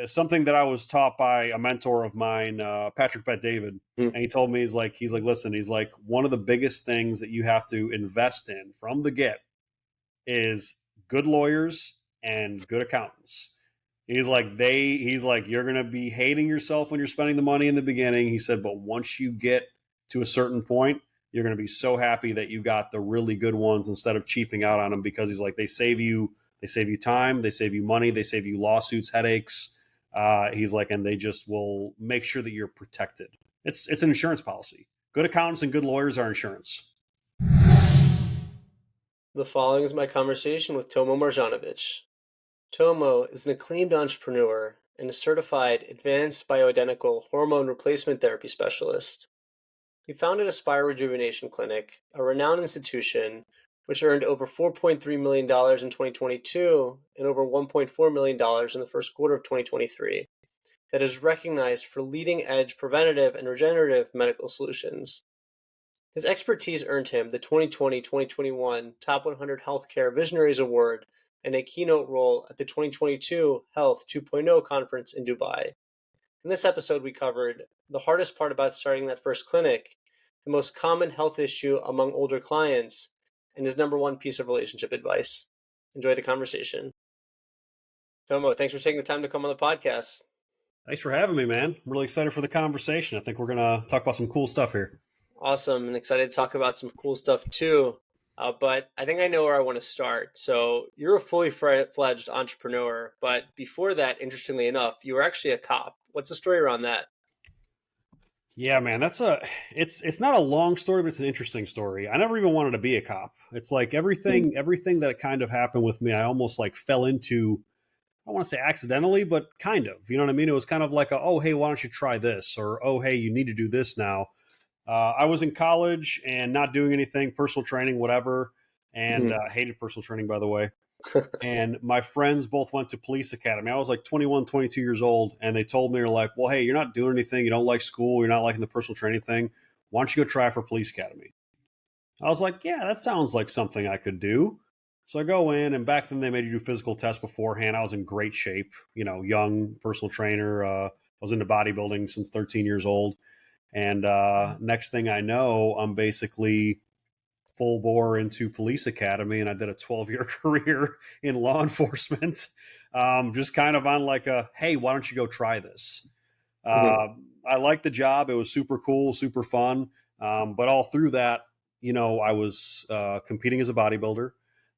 something that I was taught by a mentor of mine, Patrick Bet David. Mm. And he told me, listen, he's like, one of the biggest things that you have to invest in from the get is good lawyers and good accountants. He's like, you're going to be hating yourself when you're spending the money in the beginning. He said, but once you get to a certain point, you're going to be so happy that you got the really good ones instead of cheaping out on them, because he's like, they save you time, they save you money, they save you lawsuits, headaches. He's like, and they just will make sure that you're protected. It's an insurance policy. Good accountants and good lawyers are insurance. The following is my conversation with Tomo Marjanovic. Tomo is an acclaimed entrepreneur and a certified advanced bioidentical hormone replacement therapy specialist. He founded Aspire Rejuvenation Clinic, a renowned institution which earned over $4.3 million in 2022 and over $1.4 million in the first quarter of 2023, that is recognized for leading-edge preventive and regenerative medical solutions. His expertise earned him the 2020-2021 Top 100 Healthcare Visionaries Award and a keynote role at the 2022 Health 2.0 conference in Dubai. In this episode, we covered the hardest part about starting that first clinic, the most common health issue among older clients, and his number one piece of relationship advice. Enjoy the conversation. Tomo, thanks for taking the time to come on the podcast. Thanks for having me, man. I'm really excited for the conversation. I think we're going to talk about some cool stuff here. Awesome, and excited to talk about some cool stuff too. But I think I know where I want to start. So you're a fully fledged entrepreneur, but before that, interestingly enough, you were actually a cop. What's the story around that? Yeah, man, it's not a long story, but it's an interesting story. I never even wanted to be a cop. It's like everything that kind of happened with me, I almost like fell into, I don't want to say accidentally, but kind of, you know what I mean? It was kind of like, oh, hey, why don't you try this? Or, oh, hey, you need to do this now. I was in college and not doing anything, personal training, whatever, and hated personal training, by the way. And my friends both went to police academy. I was like 21, 22 years old, and they told me, they're like, well, hey, you're not doing anything. You don't like school. You're not liking the personal training thing. Why don't you go try for police academy? I was like, yeah, that sounds like something I could do. So I go in, and back then they made you do physical tests beforehand. I was in great shape, young personal trainer. I was into bodybuilding since 13 years old. And next thing I know, I'm basically full bore into police academy, and I did a 12-year career in law enforcement, just kind of on like a, hey, why don't you go try this? I liked the job. It was super cool, super fun. But all through that, I was competing as a bodybuilder.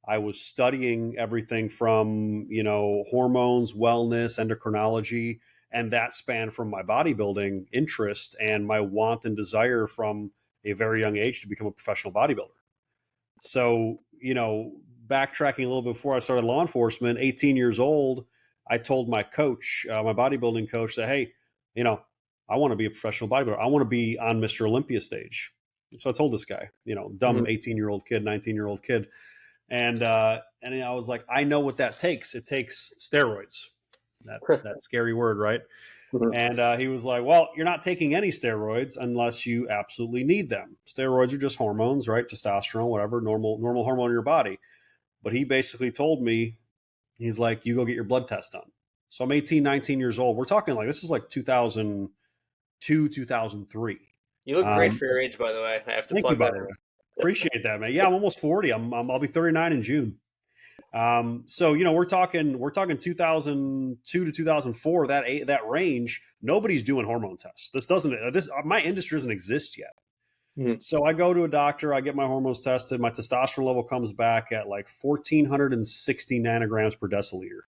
I was studying everything from, hormones, wellness, endocrinology, and that spanned from my bodybuilding interest and my want and desire from a very young age to become a professional bodybuilder. So, backtracking a little bit before I started law enforcement, 18 years old, I told my coach, my bodybuilding coach, that, hey, I want to be a professional bodybuilder. I want to be on Mr. Olympia stage. So I told this guy, dumb 18-year-old kid, 19-year-old kid. And I was like, I know what that takes. It takes steroids. That scary word, right? And he was like, well, you're not taking any steroids unless you absolutely need them. Steroids are just hormones, right? Testosterone, whatever, normal hormone in your body. But he basically told me, he's like, you go get your blood test done. So I'm 18, 19 years old. We're talking like, this is like 2002, 2003. You look great for your age, by the way. I have to Thank you, plug by that the in. way. Appreciate that, man. Yeah, I'm almost 40. I'll be 39 in June. So we're talking 2002 to 2004, that range. Nobody's doing hormone tests. My industry doesn't exist yet. So I go to a doctor, I get my hormones tested. My testosterone level comes back at like 1,460 nanograms per deciliter.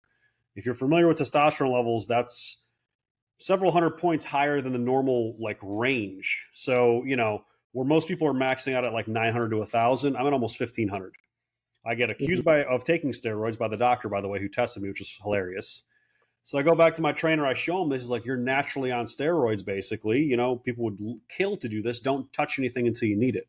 If you're familiar with testosterone levels, that's several hundred points higher than the normal like range. So, where most people are maxing out at like 900 to 1,000, I'm at almost 1,500. I get accused of taking steroids by the doctor, by the way, who tested me, which was hilarious. So I go back to my trainer. I show him this is like, you're naturally on steroids, basically. People would kill to do this. Don't touch anything until you need it.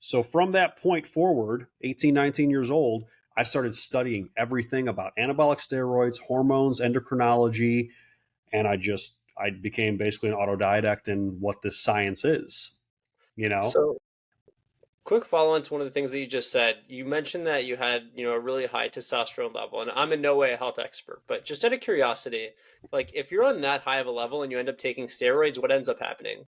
So from that point forward, 18, 19 years old, I started studying everything about anabolic steroids, hormones, endocrinology, and I became basically an autodidact in what this science is. So quick follow-on to one of the things that you just said. You mentioned that you had, a really high testosterone level, and I'm in no way a health expert, but just out of curiosity, like if you're on that high of a level and you end up taking steroids, what ends up happening?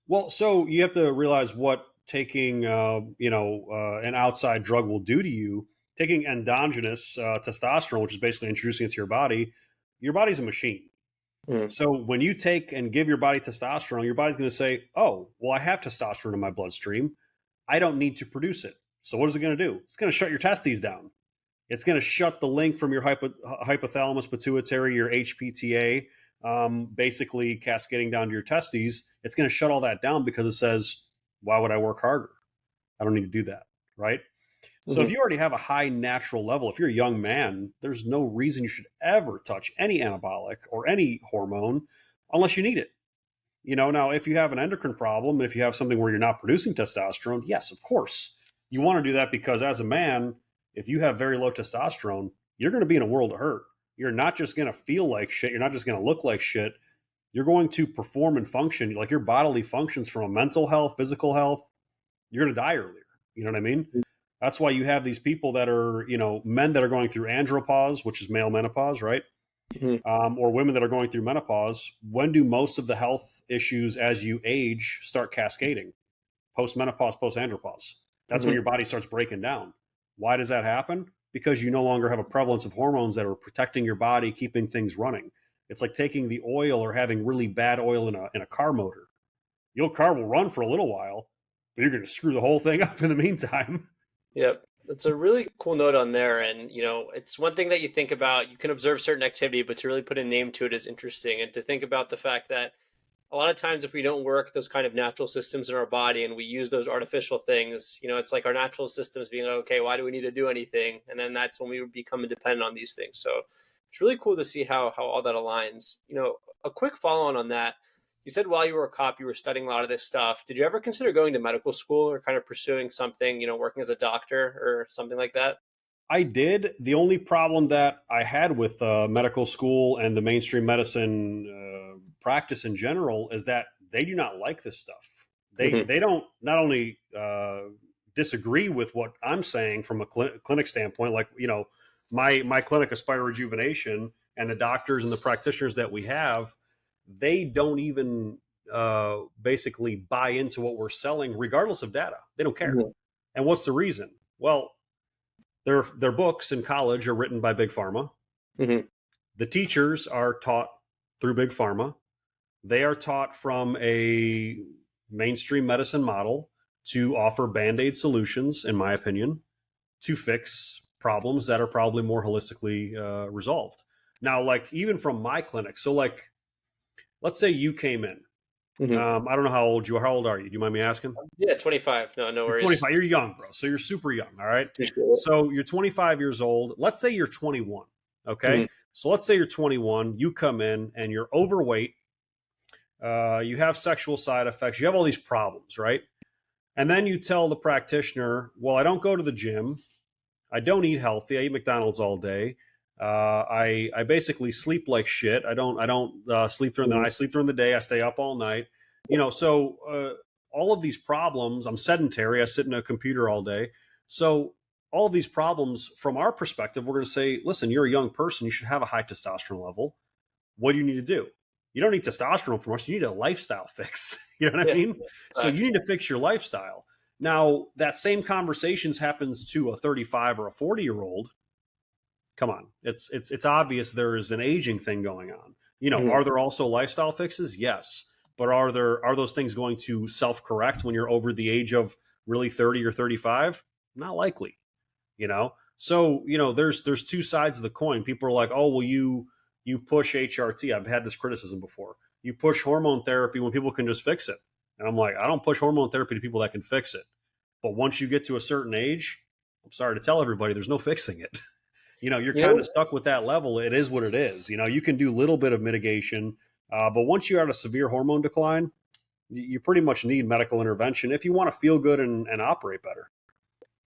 Well, so you have to realize what taking, an outside drug will do to you. Taking endogenous testosterone, which is basically introducing it to your body's a machine. Mm, So when you take and give your body testosterone, your body's going to say, "Oh, well, I have testosterone in my bloodstream. I don't need to produce it." So what is it going to do? It's going to shut your testes down. It's going to shut the link from your hypothalamus pituitary, your HPTA, basically cascading down to your testes. It's going to shut all that down because it says, why would I work harder? I don't need to do that. Right. So if hmm you already have a high natural level, if you're a young man, there's no reason you should ever touch any anabolic or any hormone unless you need it. Now if you have an endocrine problem, if you have something where you're not producing testosterone, yes, of course, you want to do that because as a man, if you have very low testosterone, you're going to be in a world of hurt. You're not just going to feel like shit. You're not just going to look like shit. You're going to perform and function like your bodily functions from a mental health, physical health. You're going to die earlier. You know what I mean? That's why you have these people that are, men that are going through andropause, which is male menopause, right? hmm Or women that are going through menopause. When do most of the health issues as you age start cascading? Post menopause, post andropause. That's when hmm your body starts breaking down. Why does that happen? Because you no longer have a prevalence of hormones that are protecting your body, keeping things running. It's like taking the oil or having really bad oil in a car motor. Your car will run for a little while, but you're going to screw the whole thing up in the meantime. Yep. That's a really cool note on there. And, it's one thing that you think about. You can observe certain activity, but to really put a name to it is interesting. And to think about the fact that a lot of times if we don't work those kind of natural systems in our body and we use those artificial things, it's like our natural systems being like, okay, why do we need to do anything? And then that's when we would become dependent on these things. So it's really cool to see how all that aligns. A quick follow on that. You said while you were a cop, you were studying a lot of this stuff. Did you ever consider going to medical school or kind of pursuing something, working as a doctor or something like that? I did. The only problem that I had with medical school and the mainstream medicine practice in general is that they do not like this stuff. They hmm they don't not only disagree with what I'm saying from a clinic standpoint, like my clinic Aspire Rejuvenation and the doctors and the practitioners that we have, they don't even basically buy into what we're selling, regardless of data. They don't care. hmm And what's the reason? Well, their books in college are written by big pharma. hmm The teachers are taught through big pharma. They are taught from a mainstream medicine model to offer band-aid solutions, in my opinion, to fix problems that are probably more holistically resolved. Now, like even from my clinic, so like let's say you came in. hmm I don't know how old you are. How old are you? Do you mind me asking? Yeah, 25. No, no You're worries. 25. You're young, bro. So you're super young. All right. Appreciate it. So you're 25 years old. Let's say you're 21. Okay. hmm So let's say you're 21. You come in and you're overweight. You have sexual side effects. You have all these problems, right? And then you tell the practitioner, well, I don't go to the gym. I don't eat healthy. I eat McDonald's all day. I basically sleep like shit. I don't sleep during the night. I sleep during the day. I stay up all night. All of these problems. I'm sedentary. I sit in a computer all day. So all of these problems, from our perspective, we're going to say, listen, you're a young person. You should have a high testosterone level. What do you need to do? You don't need testosterone from us. You need a lifestyle fix. You know what I Yeah, mean? yeah, So you facts. need to fix your lifestyle. Now, that same conversations happens to a 35 or a 40-year-old. Come on. It's obvious there is an aging thing going on. Mhm. Are there also lifestyle fixes? Yes. But are those things going to self-correct when you're over the age of really 30 or 35? Not likely, So, there's two sides of the coin. People are like, "Oh, well you push HRT." I've had this criticism before. You push hormone therapy when people can just fix it. And I'm like, I don't push hormone therapy to people that can fix it. But once you get to a certain age, I'm sorry to tell everybody, there's no fixing it. You're You kind of know, stuck with that level. It is what it is. You can do a little bit of mitigation, but once you're at a severe hormone decline, you pretty much need medical intervention if you want to feel good and operate better.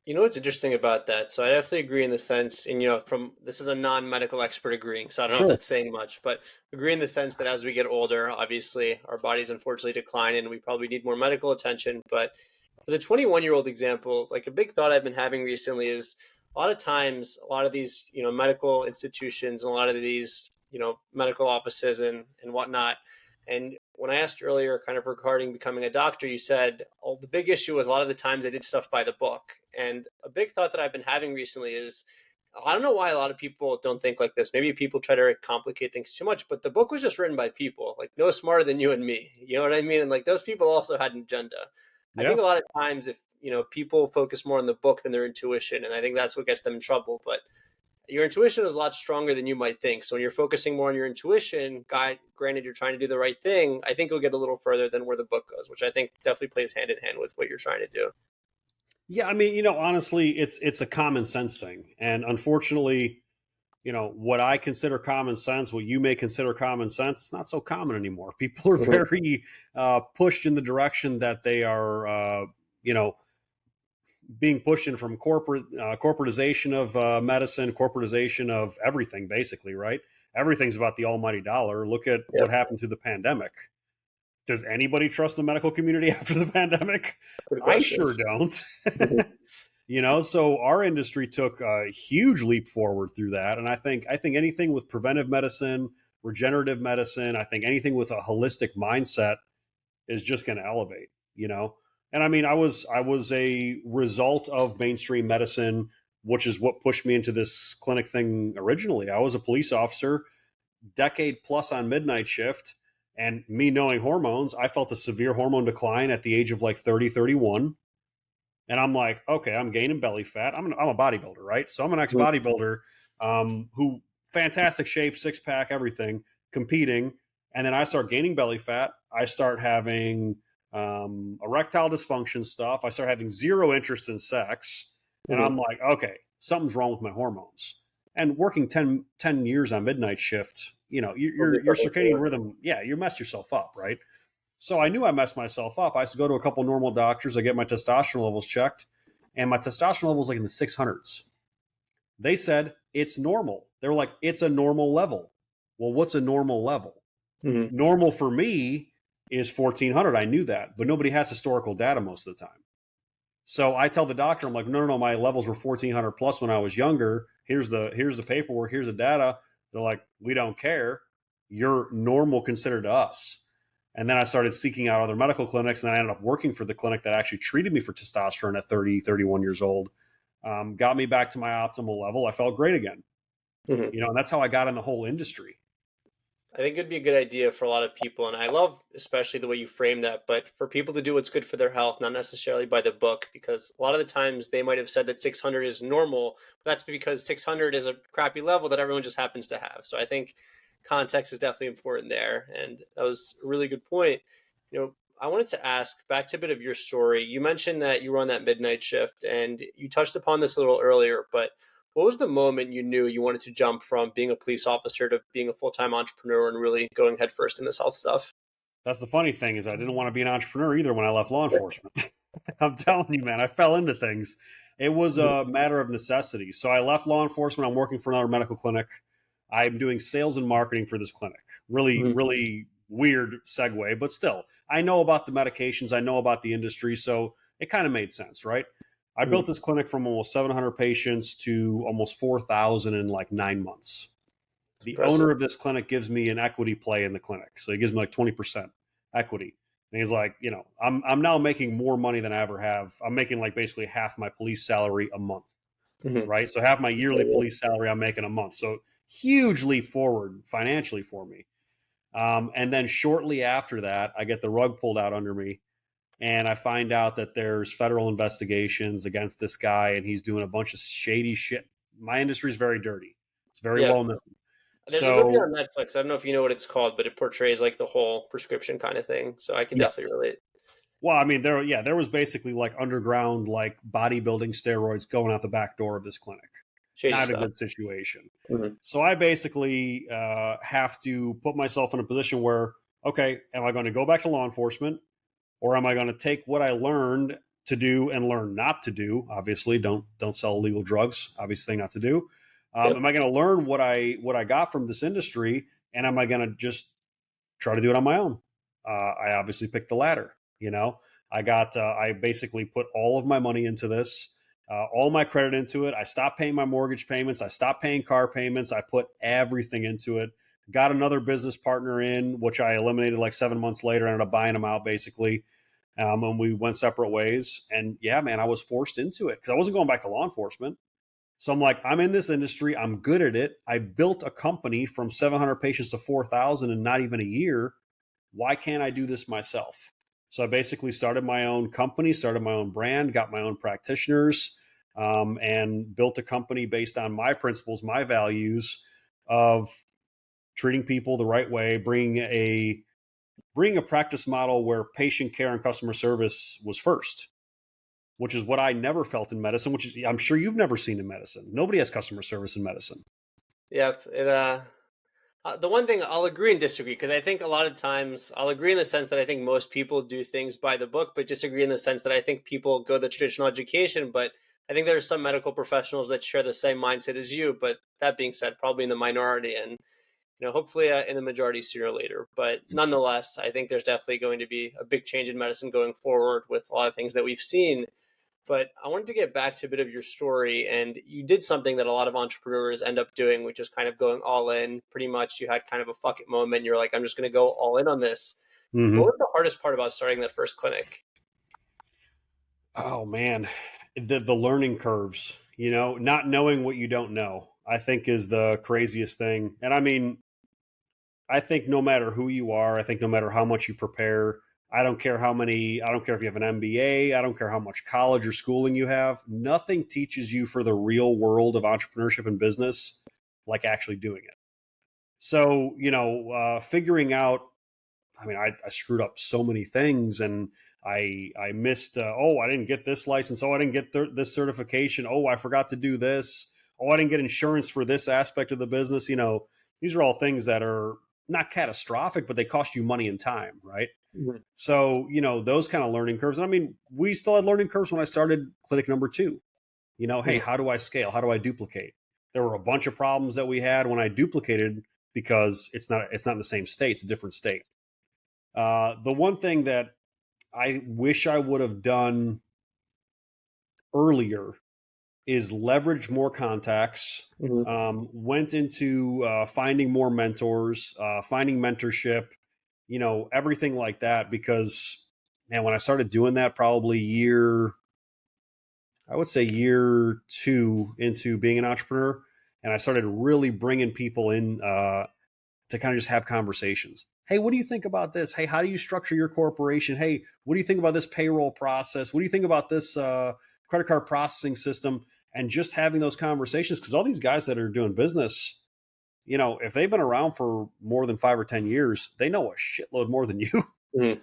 what's interesting about that? So I definitely agree in the sense, and from this is a non-medical expert agreeing, so I don't know if Sure. that's saying much, but agree in the sense that as we get older, obviously our bodies unfortunately decline, and we probably need more medical attention. But For the 21-year-old example, like a big thought I've been having recently is a lot of times, a lot of these, medical institutions and a lot of these, medical offices and whatnot. And when I asked earlier, kind of regarding becoming a doctor, you said, oh, the big issue was a lot of the times I did stuff by the book. And a big thought that I've been having recently is, I don't know why a lot of people don't think like this. Maybe people try to complicate things too much, but the book was just written by people, like no smarter than you and me. You know what I mean? And like those people also had an agenda. I Yeah. think a lot of times if, people focus more on the book than their intuition, and I think that's what gets them in trouble. But your intuition is a lot stronger than you might think. So when you're focusing more on your intuition, granted you're trying to do the right thing, I think you'll get a little further than where the book goes, which I think definitely plays hand in hand with what you're trying to do. Yeah, I mean, honestly, it's a common sense thing, and unfortunately, what I consider common sense, what you may consider common sense, it's not so common anymore. People are Mhm. very pushed in the direction that they are, you know, being pushed in from corporatization of medicine, corporatization of everything, basically, right? Everything's about the almighty dollar. Look at what Yep. happened through the pandemic. Does anybody trust the medical community after the pandemic? Good I question. sure don't. Mhm. So our industry took a huge leap forward through that, and I think anything with preventive medicine, regenerative medicine, I think anything with a holistic mindset is just going to elevate. you know and I mean, I was a result of mainstream medicine, which is what pushed me into this clinic thing originally. I was a police officer, decade plus on midnight shift, and me knowing hormones, I felt a severe hormone decline at the age of like 30, 31. And I'm like, okay, I'm gaining belly fat. I'm a bodybuilder, right? So I'm an ex Mhm. bodybuilder, who fantastic shape, six pack, everything, competing. And then I start gaining belly fat. I start having erectile dysfunction stuff. I start having zero interest in sex. And Mhm. I'm like, okay, something's wrong with my hormones. And working 10 years on midnight shift, Will be your trouble circadian for. rhythm, yeah, you mess yourself up, right? So I knew I messed myself up. I used to go to a couple normal doctors. I get my testosterone levels checked, and my testosterone level was like in the 600s. They said it's normal. They were like, it's a normal level. Well, what's a normal level? Mhm. Normal for me is 1400. I knew that, but nobody has historical data most of the time. So I tell the doctor, I'm like, no, no, no, my levels were 1400 plus when I was younger. Here's the paperwork. Here's the data. They're like, we don't care. You're normal considered to us. And then I started seeking out other medical clinics, and then I ended up working for the clinic that actually treated me for testosterone at 30, 31 years old. Got me back to my optimal level. I felt great again. Mhm. And that's how I got in the whole industry. I think it'd be a good idea for a lot of people, and I love especially the way you frame that. But for people to do what's good for their health, not necessarily by the book, because a lot of the times they might have said that 600 is normal, but that's because 600 is a crappy level that everyone just happens to have. So I think context is definitely important there, and that was a really good point. I wanted to ask back to a bit of your story. You mentioned that you were on that midnight shift, and you touched upon this a little earlier, but what was the moment you knew you wanted to jump from being a police officer to being a full-time entrepreneur and really going headfirst in this health stuff? That's the funny thing, is I didn't want to be an entrepreneur either when I left law enforcement. I'm telling you, man, I fell into things. It was a matter of necessity. So I left law enforcement. I'm working for another medical clinic. I'm doing sales and marketing for this clinic. Really, Mhm. really weird segue, but still, I know about the medications. I know about the industry. So it kind of made sense, right? I built Mhm. this clinic from almost 700 patients to almost 4,000 in like 9 months. It's The impressive. owner of this clinic gives me an equity play in the clinic. So he gives me like 20% equity. And he's like, I'm now making more money than I ever have. I'm making like basically half my police salary a month, Mhm. right? So half my yearly police salary I'm making a month. So huge leap forward financially for me. And then shortly after that, I get the rug pulled out under me, and I find out that there's federal investigations against this guy, and he's doing a bunch of shady shit. My industry is very dirty. It's very Yeah. well known. There's a movie So on Netflix. I don't know if you know what it's called, but it portrays like the whole prescription kind of thing. So I can definitely yes. relate. Well, I mean, there was basically like underground, like bodybuilding steroids going out the back door of this clinic. Shady Not a stuff. good situation. Hmm. So I basically have to put myself in a position where, okay, am I going to go back to law enforcement, or am I going to take what I learned to do and learn not to do? Obviously, don't sell illegal drugs. Obviously, not to do. Yep. Am I going to learn what I got from this industry, and am I going to just try to do it on my own? I obviously picked the latter. I basically put all of my money into this, all my credit into it. I stopped paying my mortgage payments. I stopped paying car payments. I put everything into it. Got another business partner in, which I eliminated like 7 months later. I ended up buying him out basically. And we went separate ways. And yeah, man, I was forced into it because I wasn't going back to law enforcement. So I'm like, I'm in this industry. I'm good at it. I built a company from 700 patients to 4,000 in not even a year. Why can't I do this myself? So I basically started my own company, started my own brand, got my own practitioners, and built a company based on my principles, my values of treating people the right way, bringing a practice model where patient care and customer service was first, which is what I never felt in medicine, which is, I'm sure you've never seen in medicine. Nobody has customer service in medicine. Yep. The one thing I'll agree and disagree, because I think a lot of times I'll agree in the sense that I think most people do things by the book, but disagree in the sense that I think people go the traditional education. But I think there are some medical professionals that share the same mindset as you. But that being said, probably in the minority, and hopefully in the majority sooner or later. But nonetheless, I think there's definitely going to be a big change in medicine going forward with a lot of things that we've seen. But I wanted to get back to a bit of your story, and you did something that a lot of entrepreneurs end up doing, which is kind of going all in. Pretty much, you had kind of a fuck it moment. You're like, I'm just going to go all in on this. What Mm-hmm. was the hardest part about starting that first clinic? Oh man, the learning curves. Not knowing what you don't know, I think is the craziest thing. And I mean, I think no matter who you are, I think no matter how much you prepare, I don't care I don't care if you have an MBA, I don't care how much college or schooling you have. Nothing teaches you for the real world of entrepreneurship and business like actually doing it. So, figuring out, I mean, I screwed up so many things, and I missed, I didn't get this license. Oh, I didn't get this certification. Oh, I forgot to do this. Oh, I didn't get insurance for this aspect of the business. These are all things that are not catastrophic, but they cost you money and time, right? Mhm. So, those kind of learning curves. And I mean, we still had learning curves when I started clinic number two. Hey, Mhm. how do I scale? How do I duplicate? There were a bunch of problems that we had when I duplicated because it's not in the same state, it's a different state. The one thing that I wish I would have done earlier is leverage more contacts, Mhm. went into finding more mentors, finding mentorship, everything like that. Because, man, when I started doing that, probably I would say year two into being an entrepreneur, and I started really bringing people in to kind of just have conversations. Hey, what do you think about this? Hey, how do you structure your corporation? Hey, what do you think about this payroll process? What do you think about this credit card processing system? And just having those conversations, because all these guys that are doing business, if they've been around for more than 5 or 10 years, they know a shitload more than you. Mhm.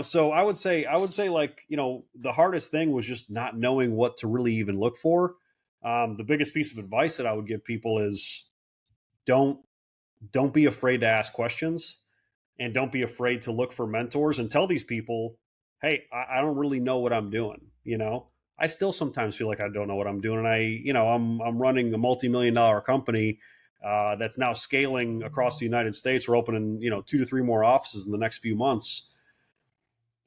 So I would say like, the hardest thing was just not knowing what to really even look for. The biggest piece of advice that I would give people is don't don't be afraid to ask questions, and don't be afraid to look for mentors, and tell these people, hey, I don't really know what I'm doing. I still sometimes feel like I don't know what I'm doing. And I'm running a multi-million dollar company that's now scaling across the United States. We're opening, 2 to 3 more offices in the next few months.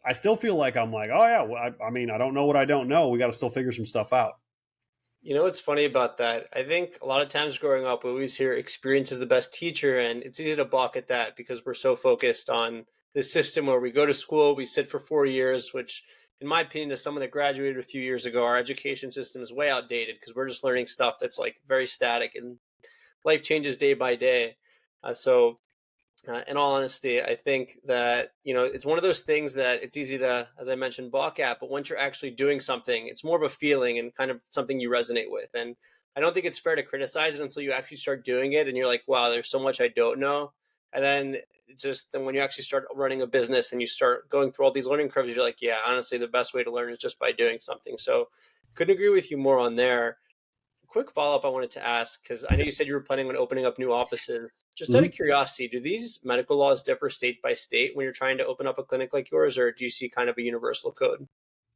I still feel like I'm like, oh yeah, well, I mean, I don't know what I don't know. We got to still figure some stuff out. You know what's funny about that? I think a lot of times growing up, we always hear experience is the best teacher, and it's easy to balk at that because we're so focused on the system where we go to school, we sit for 4 years, which, in my opinion, as someone that graduated a few years ago, our education system is way outdated because we're just learning stuff that's like very static and life changes day by day. In all honesty, I think that, it's one of those things that it's easy to, as I mentioned, balk at, but once you're actually doing something, it's more of a feeling and kind of something you resonate with. And I don't think it's fair to criticize it until you actually start doing it and you're like, wow, there's so much I don't know. And then when you actually start running a business and you start going through all these learning curves, you're like, yeah, honestly, the best way to learn is just by doing something. So couldn't agree with you more on there. Quick follow up I wanted to ask, because I know you said you were planning on opening up new offices. Just out of Mhm. curiosity, do these medical laws differ state by state when you're trying to open up a clinic like yours, or do you see kind of a universal code?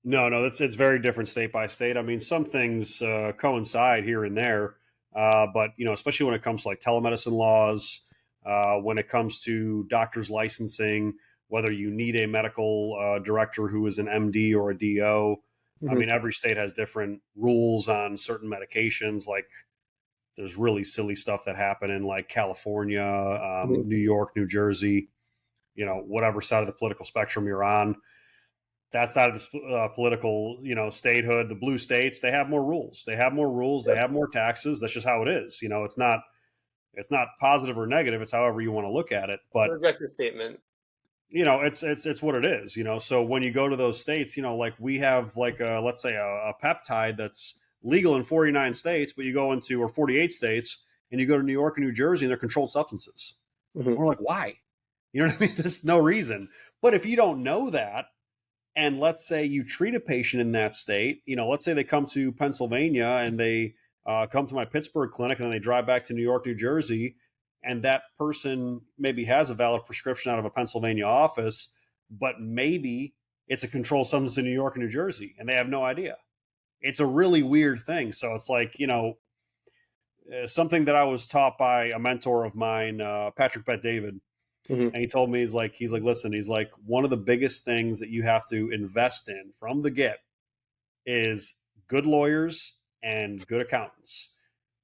No, it's very different state by state. I mean, some things coincide here and there, but especially when it comes to like telemedicine laws, when it comes to doctors licensing, whether you need a medical director who is an MD or a DO. I Mm-hmm. mean, every state has different rules on certain medications. Like there's really silly stuff that happen in like California, Mm-hmm. New York, New Jersey, whatever side of the political spectrum you're on. That side of the political, statehood, the blue states, they have more rules. They have more rules. They Yep. have more taxes. That's just how it is. It's not positive or negative. It's however you want to look at it. But Objective statement. it's what it is. So when you go to those states, like we have like let's say a peptide that's legal in 49 states, but you go into or 48 states and you go to New York and New Jersey and they're controlled substances. Mm-hmm. We're like, why? You know what I mean? There's no reason. But if you don't know that, and let's say you treat a patient in that state, let's say they come to Pennsylvania and they come to my Pittsburgh clinic and then they drive back to New York, New Jersey, and that person maybe has a valid prescription out of a Pennsylvania office, but maybe it's a controlled substance in New York and New Jersey, and they have no idea. It's a really weird thing. So it's like, something that I was taught by a mentor of mine, Patrick Bet David, Mm-hmm. and he told me, he's like, listen, he's like, one of the biggest things that you have to invest in from the get is good lawyers and good accountants.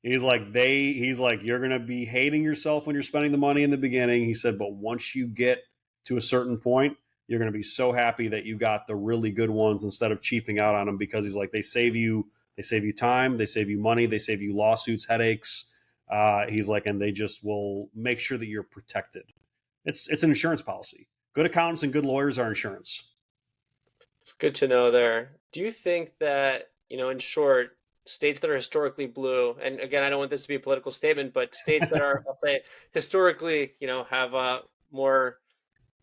He's like, you're going to be hating yourself when you're spending the money in the beginning. He said, but once you get to a certain point, you're going to be so happy that you got the really good ones instead of cheaping out on them, because he's like, they save you time, they save you money, they save you lawsuits, headaches. He's like, and they just will make sure that you're protected. It's an insurance policy. Good accountants and good lawyers are insurance. It's good to know there. Do you think that, in short, states that are historically blue, and again, I don't want this to be a political statement, but states that are, I'll say, historically, have more,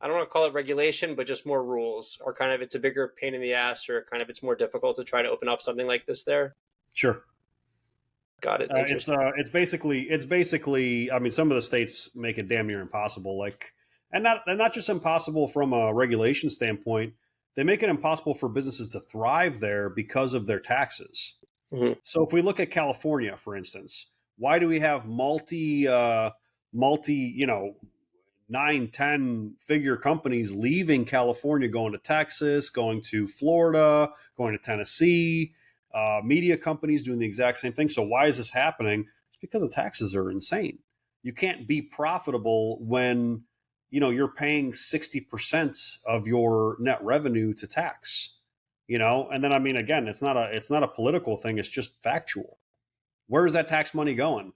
I don't want to call it regulation, but just more rules, or kind of it's a bigger pain in the ass, or kind of it's more difficult to try to open up something like this there? Sure. Got it. It's Interesting. basically. I mean, some of the states make it damn near impossible. Like, and not just impossible from a regulation standpoint. They make it impossible for businesses to thrive there because of their taxes. Mm-hmm. So if we look at California, for instance, why do we have multi, 9, 10 figure companies leaving California, going to Texas, going to Florida, going to Tennessee, media companies doing the exact same thing. So why is this happening? It's because the taxes are insane. You can't be profitable when you're paying 60% of your net revenue to tax. And then I mean, again, it's not a political thing. It's just factual. Where is that tax money going?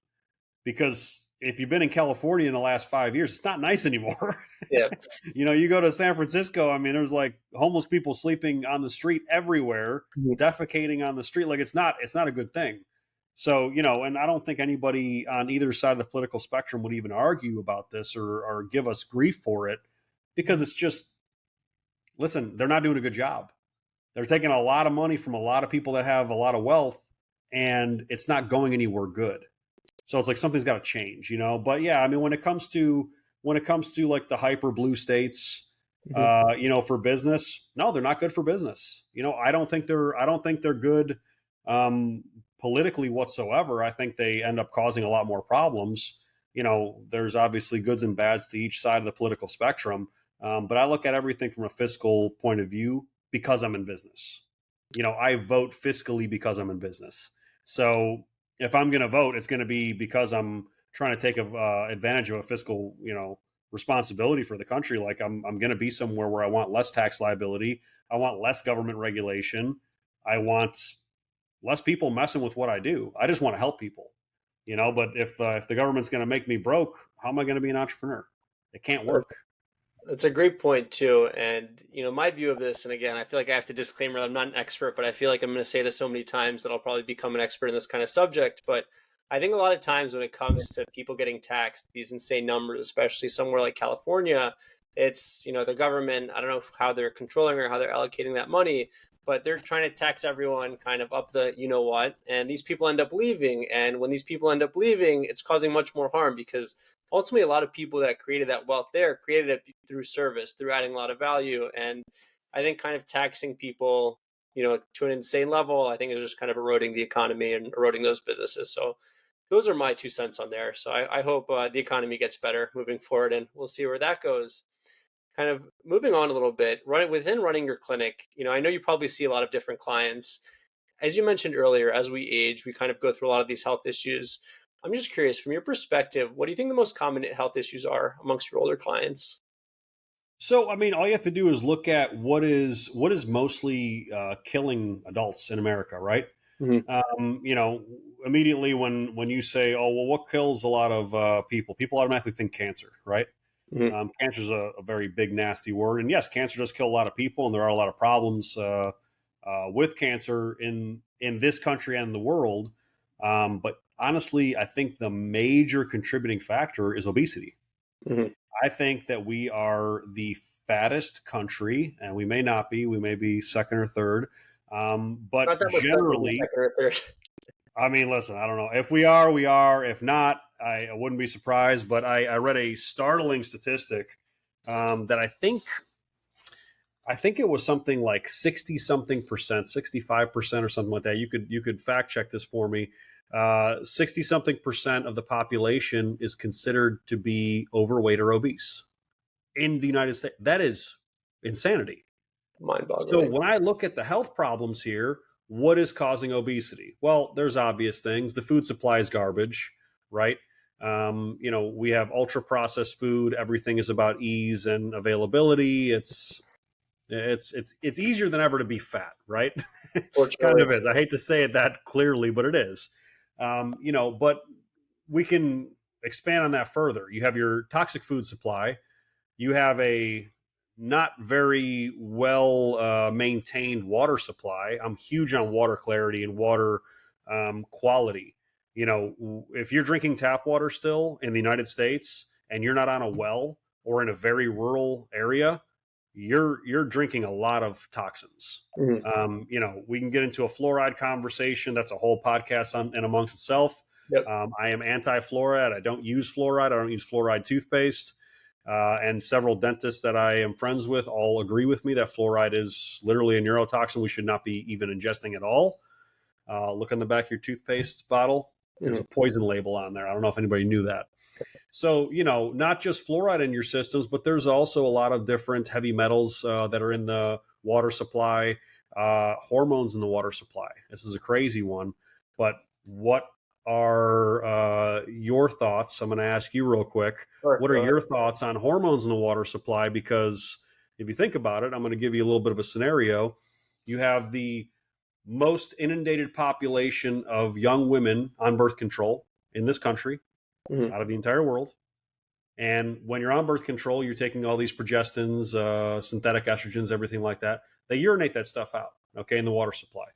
Because if you've been in California in the last 5 years, it's not nice anymore. Yeah. You go to San Francisco, I mean, there's like homeless people sleeping on the street everywhere, Mhm. defecating on the street. Like it's not a good thing. So, and I don't think anybody on either side of the political spectrum would even argue about this or give us grief for it, because it's just, listen, they're not doing a good job. They're taking a lot of money from a lot of people that have a lot of wealth, and it's not going anywhere good. So it's like something's got to change. But yeah, I mean, when it comes to like the hyper blue states, Mhm. for business, no, they're not good for business. I don't think they're good politically whatsoever. I think they end up causing a lot more problems. There's obviously goods and bads to each side of the political spectrum, but I look at everything from a fiscal point of view because I'm in business. I vote fiscally because I'm in business. So if I'm going to vote, it's going to be because I'm trying to take advantage of a fiscal, responsibility for the country. Like I'm going to be somewhere where I want less tax liability. I want less government regulation. I want less people messing with what I do. I just want to help people, But if the government's going to make me broke, how am I going to be an entrepreneur? It can't work. That's a great point too. And my view of this, and again, I feel like I have to disclaimer I'm not an expert, but I feel like I'm going to say this so many times that I'll probably become an expert in this kind of subject. But I think a lot of times when it comes to people getting taxed, these insane numbers, especially somewhere like California, it's, the government, I don't know how they're controlling or how they're allocating that money, but they're trying to tax everyone kind of up the, what, and these people end up leaving. And when these people end up leaving, it's causing much more harm because ultimately a lot of people that created that wealth there created it through service, through adding a lot of value. And I think kind of taxing people, to an insane level, I think is just kind of eroding the economy and eroding those businesses. So those are my 2 cents on there. So I hope the economy gets better moving forward, and we'll see where that goes. Kind of moving on a little bit, within running your clinic, I know you probably see a lot of different clients. As you mentioned earlier, as we age, we kind of go through a lot of these health issues. I'm just curious, from your perspective, what do you think the most common health issues are amongst your older clients? So, I mean, all you have to do is look at what is mostly killing adults in America, right? Hmm. You know, immediately when you say, "Oh, well, what kills a lot of people?" People automatically think cancer, right? Hmm. Cancer is a very big, nasty word, and yes, cancer does kill a lot of people, and there are a lot of problems with cancer in this country and the world. But honestly, I think the major contributing factor is obesity. Hmm. I think that we are the fattest country, and we may not be. We may be second or third. Not But that much better than generally, second or third. I mean, listen, I don't know. If we are, we are. If not, I wouldn't be surprised. But I read a startling statistic that I think it was something like 60 something percent, 65% or something like that. You could fact check this for me. 60 something percent of the population is considered to be overweight or obese in the United States. That is insanity. So Mind-boggling. when I look at the health problems here, what is causing obesity? Well, there's obvious things. The food supply is garbage, right? We have ultra processed food. Everything is about ease and availability. It's easier than ever to be fat, right? Kind Fortunately. of is. I hate to say it that clearly, but it is. But we can expand on that further. You have your toxic food supply. You have a not very well maintained water supply. I'm huge on water clarity and water quality. If you're drinking tap water still in the United States and you're not on a well or in a very rural area, you're drinking a lot of toxins. Hmm. We can get into a fluoride conversation. That's a whole podcast on and amongst itself. Yep. I am anti-fluoride. I don't use fluoride. I don't use fluoride toothpaste. And several dentists that I am friends with all agree with me that fluoride is literally a neurotoxin we should not be even ingesting at all. Look on the back of your toothpaste bottle. There's Hmm. a poison label on there. I don't know if anybody knew that. So, not just fluoride in your systems, but there's also a lot of different heavy metals that are in the water supply, hormones in the water supply. This is a crazy one. But what are your thoughts? I'm going to ask you real quick. Sure, What are go ahead. your thoughts on hormones in the water supply? Because if you think about it, I'm going to give you a little bit of a scenario. You have the most inundated population of young women on birth control in this country Hmm. out of the entire world. And when you're on birth control, you're taking all these progestins, synthetic estrogens, everything like that. They urinate that stuff out, okay, in the water supply.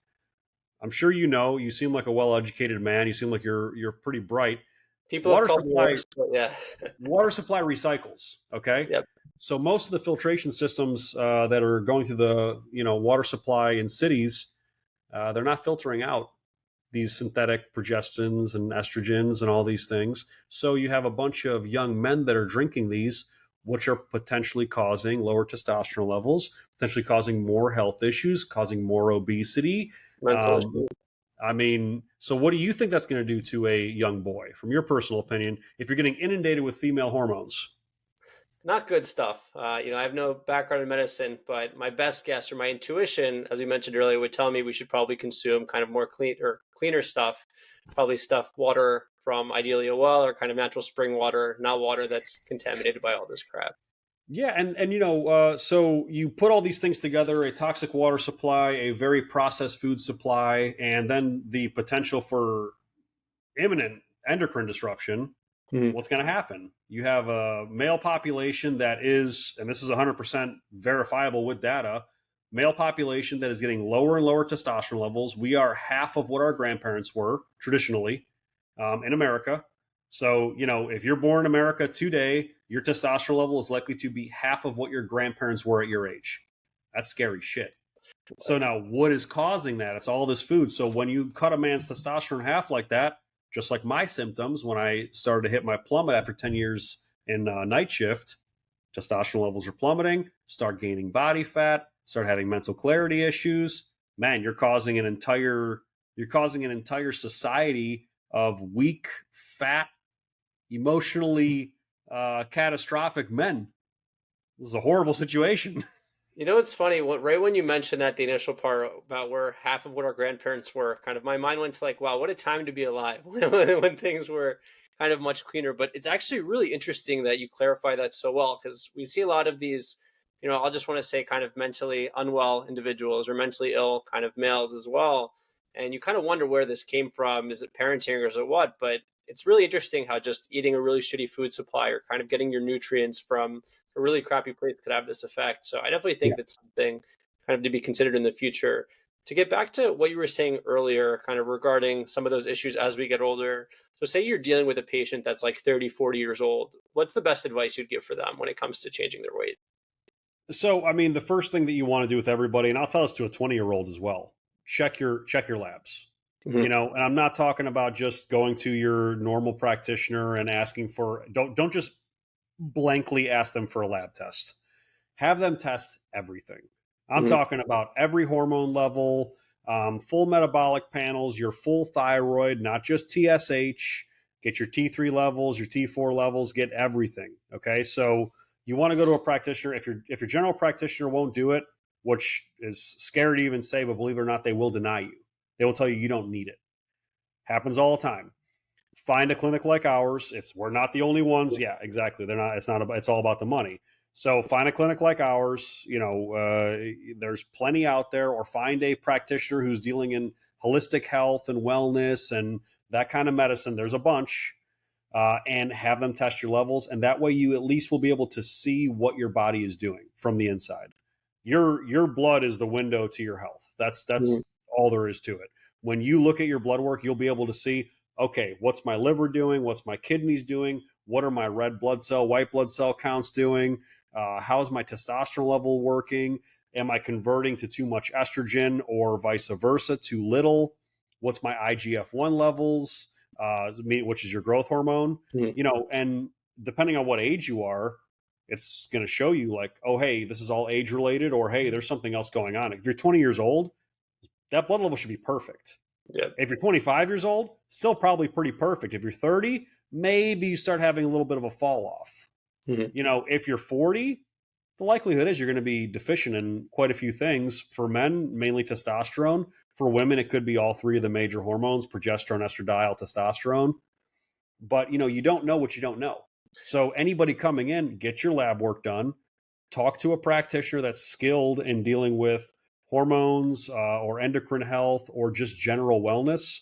I'm sure you know. You seem like a well-educated man. You seem like you're pretty bright. People have Water called me supply worse, but yeah. water supply recycles. Okay, Yep. so most of the filtration systems that are going through the water supply in cities, they're not filtering out these synthetic progestins and estrogens and all these things. So you have a bunch of young men that are drinking these, which are potentially causing lower testosterone levels, potentially causing more health issues, causing more obesity. Mental Um, issue. I mean, so what do you think that's going to do to a young boy, from your personal opinion, if you're getting inundated with female hormones? Not good stuff. I have no background in medicine, but my best guess or my intuition, as we mentioned earlier, would tell me we should probably consume kind of more cleaner stuff, probably stuff water from ideally a well or kind of natural spring water, not water that's contaminated by all this crap. Yeah, and so you put all these things together: a toxic water supply, a very processed food supply, and then the potential for imminent endocrine disruption. Mhm. What's going to happen? You have a male population that is, and this is 100% verifiable with data, male population that is getting lower and lower testosterone levels. We are half of what our grandparents were traditionally in America. So, if you're born in America today, your testosterone level is likely to be half of what your grandparents were at your age. That's scary shit. So now what is causing that? It's all this food. So when you cut a man's testosterone in half like that, just like my symptoms when I started to hit my plummet after 10 years in night shift, testosterone levels are plummeting, start gaining body fat, start having mental clarity issues. Man, you're causing an entire society of weak, fat, emotionally catastrophic men. This is a horrible situation. You know, it's funny. Right when you mentioned that the initial part about where half of what our grandparents were, kind of my mind went to like, wow, what a time to be alive when things were kind of much cleaner. But it's actually really interesting that you clarify that so well, because we see a lot of these, I'll just want to say kind of mentally unwell individuals or mentally ill kind of males as well. And you kind of wonder where this came from. Is it parenting or is it what? But it's really interesting how just eating a really shitty food supply or kind of getting your nutrients from a really crappy place could have this effect. So I definitely Yeah. think that's something kind of to be considered in the future. To get back to what you were saying earlier, kind of regarding some of those issues as we get older. So say you're dealing with a patient that's like 30, 40 years old. What's the best advice you'd give for them when it comes to changing their weight? So, I mean, the first thing that you want to do with everybody, and I'll tell this to a 20-year-old as well, check your labs. Mm-hmm. And I'm not talking about just going to your normal practitioner and asking for don't just blankly ask them for a lab test. Have them test everything. I'm Mm-hmm. talking about every hormone level, full metabolic panels, your full thyroid, not just TSH. Get your T3 levels, your T4 levels, get everything. Okay, so you want to go to a practitioner. If your general practitioner won't do it, which is scary to even say, but believe it or not, they will deny you. They will tell you you don't need it. Happens all the time. Find a clinic like ours. We're not the only ones. Yeah, exactly. They're not. It's not about. It's all about the money. So find a clinic like ours. There's plenty out there. Or find a practitioner who's dealing in holistic health and wellness and that kind of medicine. There's a bunch, and have them test your levels, and that way you at least will be able to see what your body is doing from the inside. Your blood is the window to your health. That's all there is to it. When you look at your blood work, you'll be able to see, okay, what's my liver doing? What's my kidneys doing? What are my red blood cell, white blood cell counts doing? How's my testosterone level working? Am I converting to too much estrogen or vice versa, too little? What's my IGF-1 levels, which is your growth hormone? Mm-hmm. And depending on what age you are, it's going to show you like, oh, hey, this is all age related, or hey, there's something else going on. If you're 20 years old, that blood level should be perfect. Yeah. If you're 25 years old, still probably pretty perfect. If you're 30, maybe you start having a little bit of a fall off. Mm-hmm. If you're 40, the likelihood is you're going to be deficient in quite a few things. For men, mainly testosterone. For women, it could be all three of the major hormones: progesterone, estradiol, testosterone. But you don't know what you don't know. So anybody coming in, get your lab work done. Talk to a practitioner that's skilled in dealing with hormones or endocrine health or just general wellness.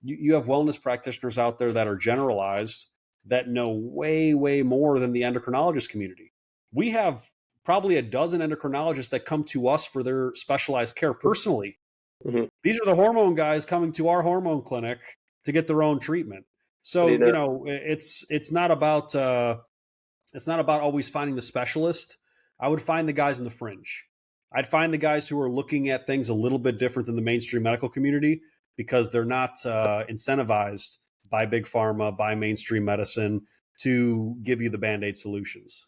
You have wellness practitioners out there that are generalized that know way, way more than the endocrinologist community. We have probably a dozen endocrinologists that come to us for their specialized care personally. Mm-hmm. These are the hormone guys coming to our hormone clinic to get their own treatment. So, it's not about always finding the specialist. I would find the guys in the fringe. I'd find the guys who are looking at things a little bit different than the mainstream medical community because they're not incentivized by big pharma, by mainstream medicine to give you the band-aid solutions.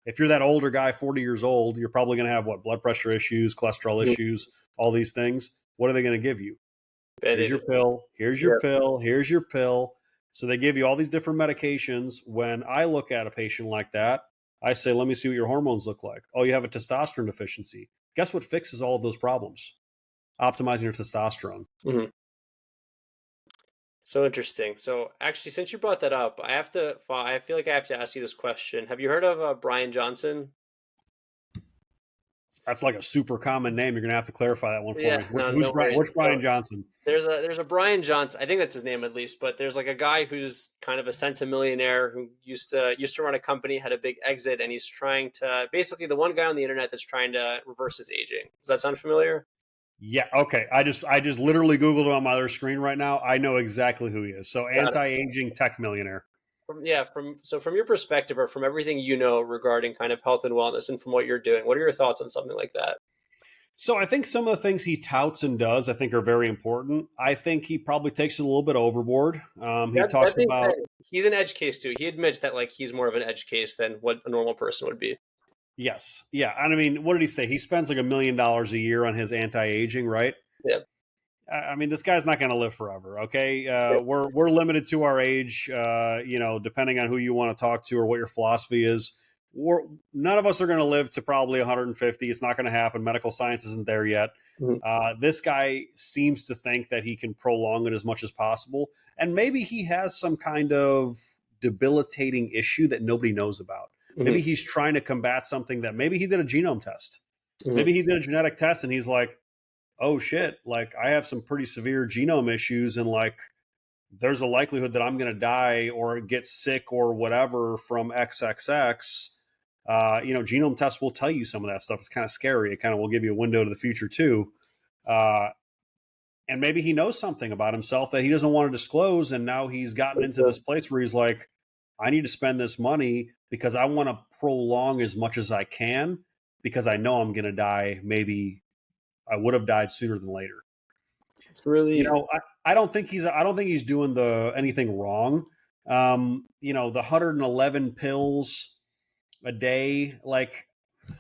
If you're that older guy, 40 years old, you're probably going to have blood pressure issues, cholesterol issues, all these things. What are they going to give you? Here's your pill. Here's your Yeah. pill. Here's your pill. So they give you all these different medications. When I look at a patient like that, I say, let me see what your hormones look like. Oh, you have a testosterone deficiency. Guess what fixes all of those problems? Optimizing your testosterone. Mm-hmm. So interesting. So actually, since you brought that up, I feel like I have to ask you this question. Have you heard of Brian Johnson? That's like a super common name. You're going to have to clarify that one for Yeah, me. no, Who's no Brian? worries. Which Brian Johnson? There's a Brian Johnson. I think that's his name at least. But there's like a guy who's kind of a centimillionaire who used to run a company, had a big exit, and he's trying to basically the one guy on the internet that's trying to reverse his aging. Does that sound familiar? Yeah. Okay. I just literally Googled him on my other screen right now. I know exactly who he is. So Got it. anti-aging tech millionaire. From your perspective or from everything you know regarding kind of health and wellness and from what you're doing, what are your thoughts on something like that? So I think some of the things he touts and does, I think, are very important. I think he probably takes it a little bit overboard. He talks That being said, about he's an edge case too. He admits that like he's more of an edge case than what a normal person would be. yes, yeah. And I mean, what did he say? He spends like $1 million a year on his anti-aging, right? Yeah. I mean, this guy's not going to live forever. Okay, Yeah. we're limited to our age. Depending on who you want to talk to or what your philosophy is. none of us are going to live to probably 150. It's not going to happen. Medical science isn't there yet. Mhm. This guy seems to think that he can prolong it as much as possible. And maybe he has some kind of debilitating issue that nobody knows about. Maybe Mhm. he's trying to combat something that maybe he did a genome test. Mhm. Maybe he did a genetic test and he's like, oh shit, like I have some pretty severe genome issues and like there's a likelihood that I'm going to die or get sick or whatever from XXX. Genome tests will tell you some of that stuff. It's kind of scary. It kind of will give you a window to the future too. Uh, and maybe he knows something about himself that he doesn't want to disclose. And now he's gotten into this place where he's like, I need to spend this money because I want to prolong as much as I can because I know I'm going to die. Maybe I would have died sooner than later. It's really. I don't think he's doing anything wrong. The 111 pills a day, like,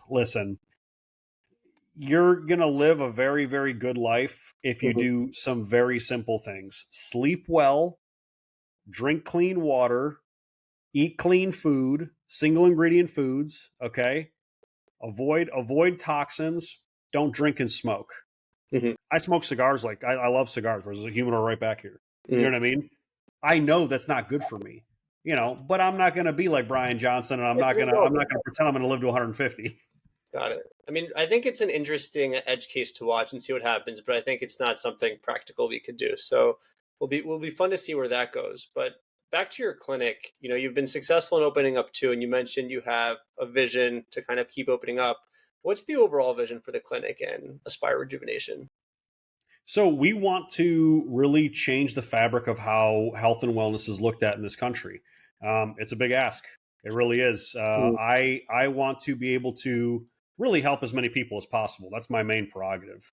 listen, you're gonna live a very, very good life if you Mhm. do some very simple things. Sleep well, drink clean water, eat clean food, single ingredient foods, okay? Avoid toxins, don't drink and smoke. Mhm. I smoke cigars. Like I love cigars. There's a humidor right back here. You Mhm. know what I mean? I know that's not good for me. But I'm not going to be like Brian Johnson, and It's I'm not indulgence. going to pretend I'm going to live to 150. Got it. I mean, I think it's an interesting edge case to watch and see what happens, but I think it's not something practical we could do. So will be fun to see where that goes. But back to your clinic, you've been successful in opening up too, and you mentioned you have a vision to kind of keep opening up. What's the overall vision for the clinic and Aspire Rejuvenation? So we want to really change the fabric of how health and wellness is looked at in this country. It's a big ask. It really is. Mhm. I want to be able to really help as many people as possible. That's my main prerogative.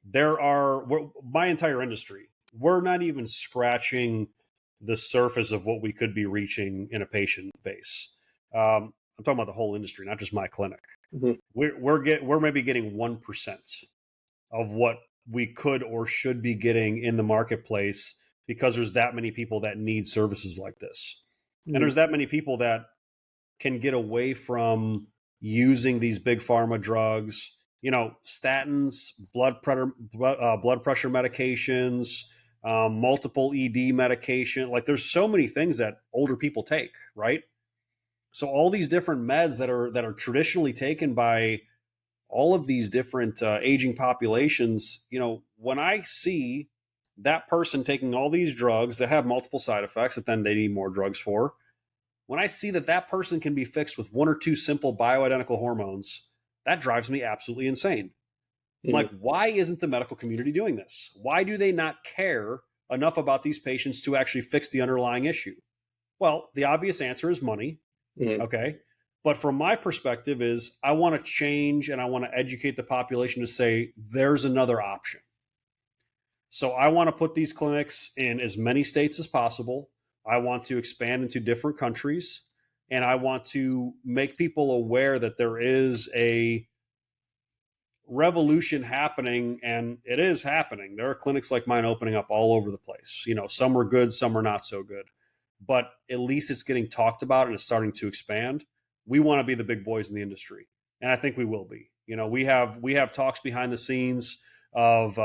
My entire industry. We're not even scratching the surface of what we could be reaching in a patient base. I'm talking about the whole industry, not just my clinic. Mhm. We're maybe getting 1% of what we could or should be getting in the marketplace because there's that many people that need services like this, and Mhm. there's that many people that can get away from using these big pharma drugs, statins, blood pressure medications, multiple ED medication. Like there's so many things that older people take, right? So all these different meds that are traditionally taken by all of these different aging populations, when I see that person taking all these drugs that have multiple side effects that then they need more drugs for, when I see that person can be fixed with one or two simple bioidentical hormones, that drives me absolutely insane. I'm Mhm. like, why isn't the medical community doing this? Why do they not care enough about these patients to actually fix the underlying issue? Well, the obvious answer is money. Mhm. Okay. But from my perspective is I want to change and I want to educate the population to say there's another option. So I want to put these clinics in as many states as possible. I want to expand into different countries, and I want to make people aware that there is a revolution happening, and it is happening. There are clinics like mine opening up all over the place. Some are good, some are not so good, but at least it's getting talked about and it's starting to expand. We want to be the big boys in the industry, and I think we will be. We have talks behind the scenes of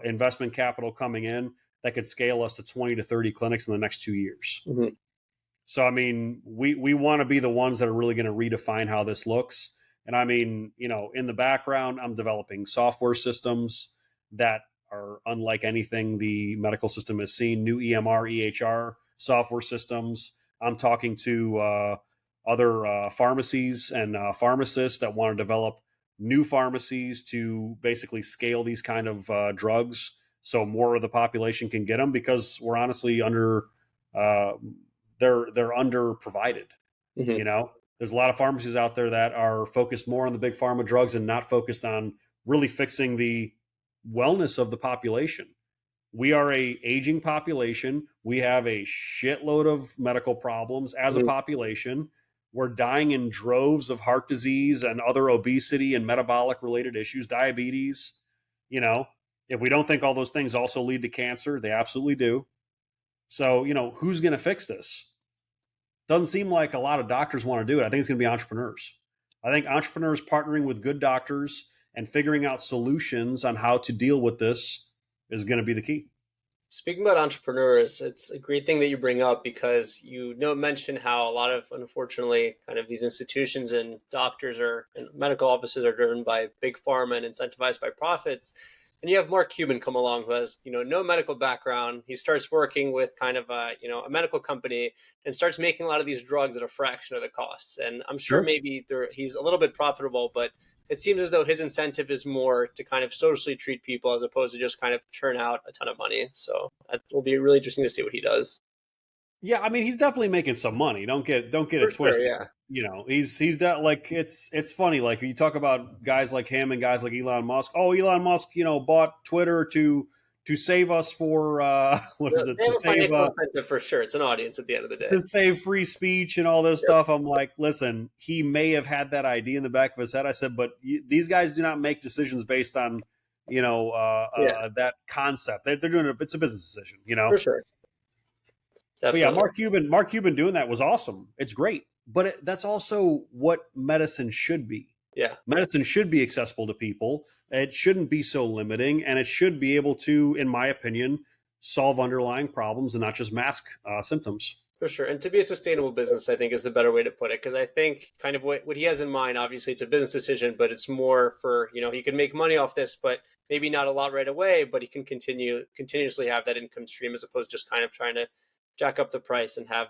investment capital coming in that could scale us to 20 to 30 clinics in the next 2 years. Mhm. So I mean, we want to be the ones that are really going to redefine how this looks. And I mean, in the background, I'm developing software systems that are unlike anything the medical system has seen. New EMR, EHR software systems. I'm talking to other pharmacies and pharmacists that want to develop new pharmacies to basically scale these kind of drugs so more of the population can get them because we're honestly under uh, they're under provided. Mhm. You know, there's a lot of pharmacies out there that are focused more on the big pharma drugs and not focused on really fixing the wellness of the population. We are a aging population. We have a shitload of medical problems as a Mhm. population. We're dying in droves of heart disease and other obesity and metabolic related issues, diabetes. You know, if we don't think all those things also lead to cancer, they absolutely do. So, who's going to fix this? Doesn't seem like a lot of doctors want to do it. I think it's going to be entrepreneurs. I think entrepreneurs partnering with good doctors and figuring out solutions on how to deal with this is going to be the key. Speaking about entrepreneurs, it's a great thing that you bring up because mention how a lot of, unfortunately, kind of these institutions and doctors and medical offices are driven by big pharma and incentivized by profits. And you have Mark Cuban come along who has, no medical background. He starts working with kind of a medical company and starts making a lot of these drugs at a fraction of the cost. And I'm sure Sure. maybe he's a little bit profitable, but it seems as though his incentive is more to kind of socially treat people as opposed to just kind of churn out a ton of money. So that will be really interesting to see what he does. Yeah, I mean, he's definitely making some money. Don't get For it sure, twisted. yeah. Like it's funny. Like you talk about guys like him and guys like Elon Musk. Oh, Elon Musk, bought Twitter to save us for what is it? They have a financial incentive for sure. It's an audience at the end of the day. To save free speech and all this Yep. stuff. I'm like, listen, he may have had that idea in the back of his head. I said, but these guys do not make decisions based on Yeah, that concept. They're doing it's a business decision. for sure. But yeah, Definitely. Mark Cuban doing that was awesome. It's great, but that's also what medicine should be. Yeah. Medicine should be accessible to people. It shouldn't be so limiting, and it should be able to, in my opinion, solve underlying problems and not just mask symptoms. For sure. And to be a sustainable business, I think is the better way to put it. Because I think kind of what he has in mind, obviously it's a business decision, but it's more for, he can make money off this, but maybe not a lot right away, but he can continuously have that income stream as opposed to just kind of trying to jack up the price and have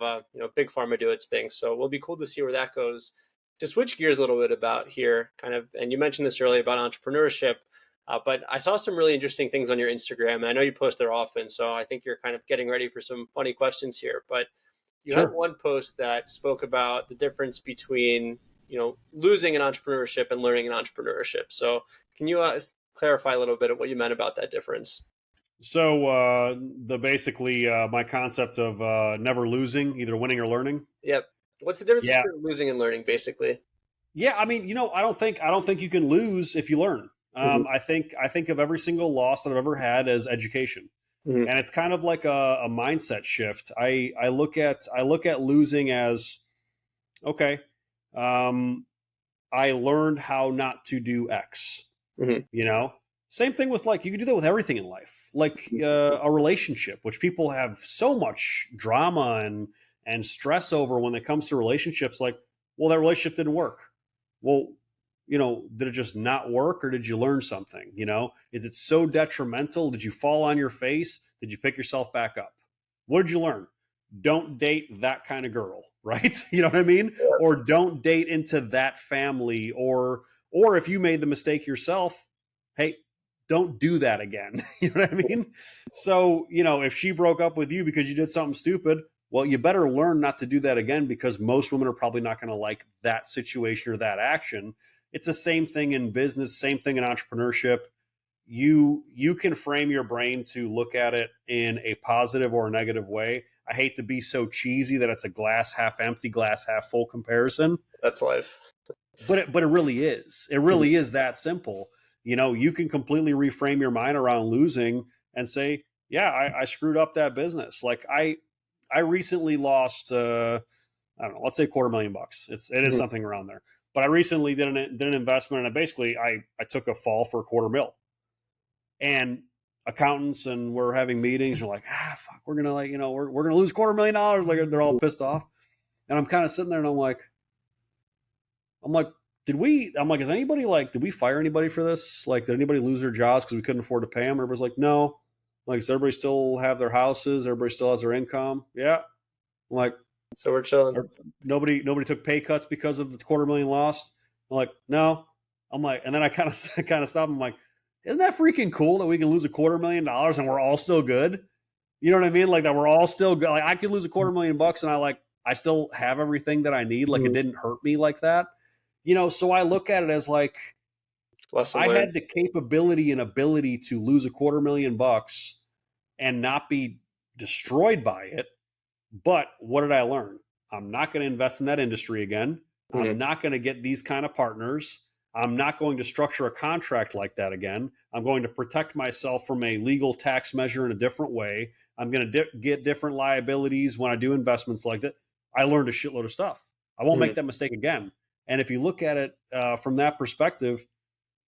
big pharma do its thing. So it will be cool to see where that goes. To switch gears a little bit about here, kind of, and you mentioned this earlier about entrepreneurship, but I saw some really interesting things on your Instagram, and I know you post there often, so I think you're kind of getting ready for some funny questions here. But you had Sure. one post that spoke about the difference between losing in entrepreneurship and learning in entrepreneurship. So can you clarify a little bit of what you meant about that difference? So the basically my concept of never losing, either winning or learning. Yep. What's the difference Yeah, between losing and learning, basically? yeah. I mean, I don't think you can lose if you learn. Hmm. I think of every single loss that I've ever had as education, Hmm. and it's kind of like a mindset shift. I look at losing as okay. Um, I learned how not to do X. Hmm. You know, same thing with like you can do that with everything in life, like a relationship, which people have so much drama and stress over when it comes to relationships. Like, well, that relationship didn't work. Well, did it just not work, or did you learn something? Is it so detrimental? Did you fall on your face? Did you pick yourself back up? What did you learn? Don't date that kind of girl, right? You know what I mean? Or don't date into that family, or if you made the mistake yourself, hey, don't do that again. You know what I mean? So, if she broke up with you because you did something stupid, well, you better learn not to do that again, because most women are probably not going to like that situation or that action. It's the same thing in business, same thing in entrepreneurship. You can frame your brain to look at it in a positive or a negative way. I hate to be so cheesy that it's a glass half empty, glass half full comparison, That's life. but it really is. It Mhm. really is that simple. You can completely reframe your mind around losing and say, yeah, I screwed up that business. Like I recently lost I don't know, let's say $250,000. It is Mhm. something around there. But I recently did an investment, and I took a fall for $250,000. And accountants and we're having meetings. We're like, fuck, we're gonna we're gonna lose $250,000. Like they're all pissed off, and I'm kind of sitting there and I'm like, is anybody did we fire anybody for this? Like, did anybody lose their jobs because we couldn't afford to pay them? Everybody's like, no. Like, does everybody still have their houses? Everybody still has their income? Yeah. I'm like, So we're chilling. nobody took pay cuts because of the 250,000 lost. I'm like, no. I'm like, and then I kind of kind of stop. I'm like, isn't that freaking cool that we can lose $250,000 and we're all still good? You know what I mean? Like that we're all still good. Like I could lose $250,000 and I still have everything that I need. Like it Mhm. didn't hurt me like that. So I look at it as like Lesson I learned. had the capability and ability to lose $250,000 and not be destroyed by it. But what did I learn? I'm not going to invest in that industry again. I'm Mhm. not going to get these kind of partners. I'm not going to structure a contract like that again. I'm going to protect myself from a legal tax measure in a different way. I'm going to get different liabilities when I do investments like that. I learned a shitload of stuff. I won't make Mhm. that mistake again. And if you look at it from that perspective,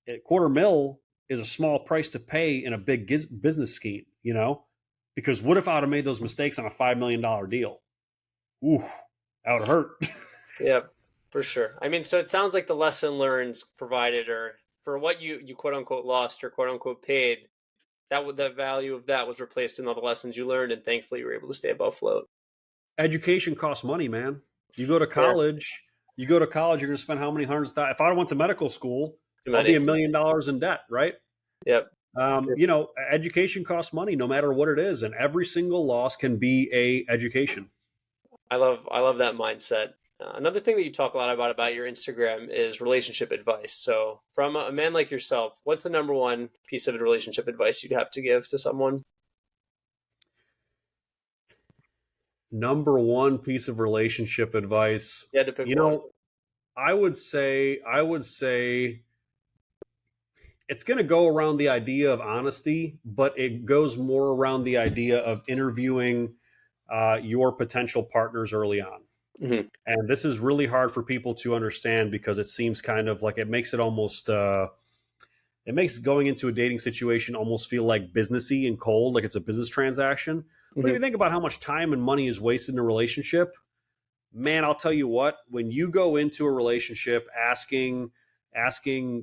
$250,000 is a small price to pay in a big business scheme, because what if I would have made those mistakes on a $5 million deal? Ooh, that would hurt. Yeah, for sure. I mean, so it sounds like the lesson learned provided, or for what you quote unquote lost or quote unquote paid, the value of that was replaced in all the lessons you learned, and thankfully you were able to stay above float. Education costs money, man. You go to Yeah, college, you're going to spend how many hundreds of thousands? If I went to medical school, too I'll be many. $1 million in debt, right? Yep. Education costs money no matter what it is, and every single loss can be a education. I love that mindset. Another thing that you talk a lot about your Instagram is relationship advice. So, from a man like yourself, what's the number one piece of relationship advice you'd have to give to someone? Number one piece of relationship advice, You had to pick you one. know, I would say it's going to go around the idea of honesty, but it goes more around the idea of interviewing your potential partners early on. Hmm. And this is really hard for people to understand because it seems kind of like it makes it almost it makes going into a dating situation almost feel like businessy and cold, like it's a business transaction. But if Hmm. you think about how much time and money is wasted in a relationship, man, I'll tell you what, when you go into a relationship asking